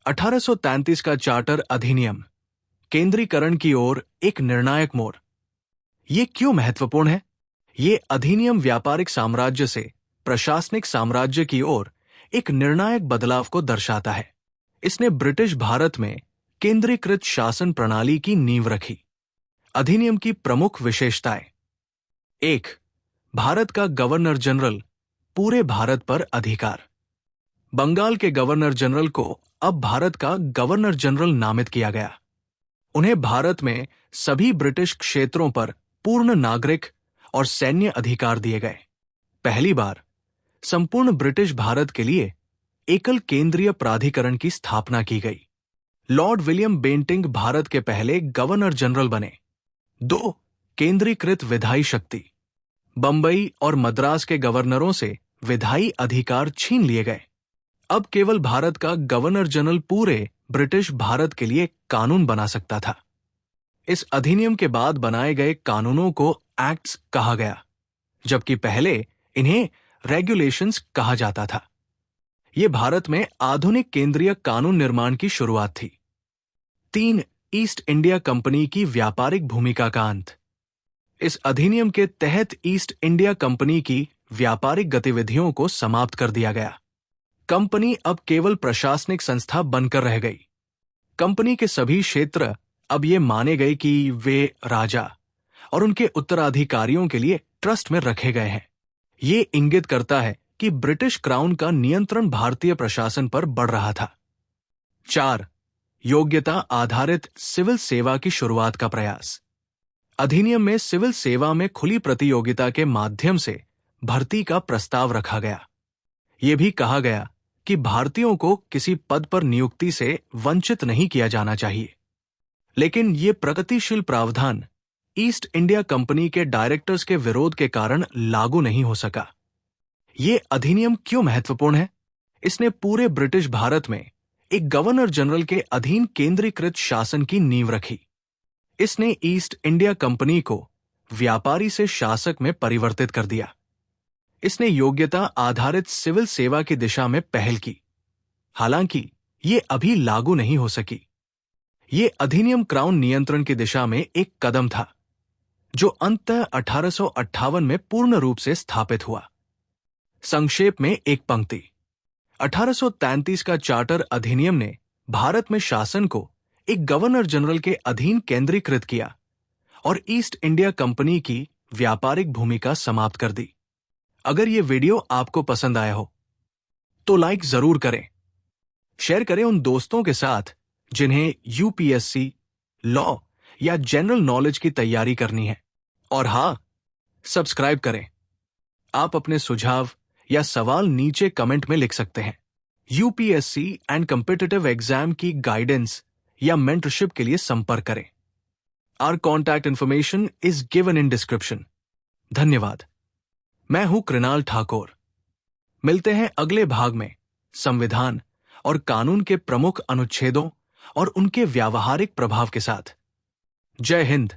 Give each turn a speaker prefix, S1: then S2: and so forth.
S1: 1833 का चार्टर अधिनियम केंद्रीकरण की ओर एक निर्णायक मोड़। ये क्यों महत्वपूर्ण है? ये अधिनियम व्यापारिक साम्राज्य से प्रशासनिक साम्राज्य की ओर एक निर्णायक बदलाव को दर्शाता है। इसने ब्रिटिश भारत में केंद्रीकृत शासन प्रणाली की नींव रखी। अधिनियम की प्रमुख विशेषताएं। 1. भारत का गवर्नर जनरल पूरे भारत पर अधिकार। बंगाल के गवर्नर जनरल को अब भारत का गवर्नर जनरल नामित किया गया। उन्हें भारत में सभी ब्रिटिश क्षेत्रों पर पूर्ण नागरिक और सैन्य अधिकार दिए गए। पहली बार संपूर्ण ब्रिटिश भारत के लिए एकल केंद्रीय प्राधिकरण की स्थापना की गई। लॉर्ड विलियम बेंटिंक भारत के पहले गवर्नर जनरल बने। 2. केंद्रीकृत विधायी शक्ति। बंबई और मद्रास के गवर्नरों से विधायी अधिकार छीन लिए गए। अब केवल भारत का गवर्नर जनरल पूरे ब्रिटिश भारत के लिए कानून बना सकता था। इस अधिनियम के बाद बनाए गए कानूनों को एक्ट्स कहा गया, जबकि पहले इन्हें रेगुलेशंस कहा जाता था। यह भारत में आधुनिक केंद्रीय कानून निर्माण की शुरुआत थी। 3. ईस्ट इंडिया कंपनी की व्यापारिक भूमिका का अंत। इस अधिनियम के तहत ईस्ट इंडिया कंपनी की व्यापारिक गतिविधियों को समाप्त कर दिया गया। कंपनी अब केवल प्रशासनिक संस्था बनकर रह गई। कंपनी के सभी क्षेत्र अब ये माने गए कि वे राजा और उनके उत्तराधिकारियों के लिए ट्रस्ट में रखे गए हैं। ये इंगित करता है कि ब्रिटिश क्राउन का नियंत्रण भारतीय प्रशासन पर बढ़ रहा था। 4. योग्यता आधारित सिविल सेवा की शुरुआत का प्रयास। अधिनियम में सिविल सेवा में खुली प्रतियोगिता के माध्यम से भर्ती का प्रस्ताव रखा गया। यह भी कहा गया कि भारतीयों को किसी पद पर नियुक्ति से वंचित नहीं किया जाना चाहिए। लेकिन यह प्रगतिशील प्रावधान ईस्ट इंडिया कंपनी के डायरेक्टर्स के विरोध के कारण लागू नहीं हो सका। यह अधिनियम क्यों महत्वपूर्ण है? इसने पूरे ब्रिटिश भारत में एक गवर्नर जनरल के अधीन केंद्रीकृत शासन की नींव रखी। इसने ईस्ट इंडिया कंपनी को व्यापारी से शासक में परिवर्तित कर दिया। इसने योग्यता आधारित सिविल सेवा की दिशा में पहल की। हालांकि ये अभी लागू नहीं हो सकी। ये अधिनियम क्राउन नियंत्रण की दिशा में एक कदम था, जो अंततः 1858 में पूर्ण रूप से स्थापित हुआ। संक्षेप में एक पंक्ति। 1833 का चार्टर अधिनियम ने भारत में शासन को एक गवर्नर जनरल के अधीन केंद्रीकृत किया और ईस्ट इंडिया कंपनी की व्यापारिक भूमिका समाप्त कर दी। अगर यह वीडियो आपको पसंद आया हो तो लाइक जरूर करें, शेयर करें उन दोस्तों के साथ जिन्हें यूपीएससी, लॉ या जनरल नॉलेज की तैयारी करनी है। और हां, सब्सक्राइब करें। आप अपने सुझाव या सवाल नीचे कमेंट में लिख सकते हैं। यूपीएससी एंड कॉम्पिटिटिव एग्जाम की गाइडेंस या मेंटरशिप के लिए संपर्क करें। Our contact information is given in description. धन्यवाद। मैं हूं कृणाल ठाकुर। मिलते हैं अगले भाग में संविधान और कानून के प्रमुख अनुच्छेदों और उनके व्यावहारिक प्रभाव के साथ। जय हिंद।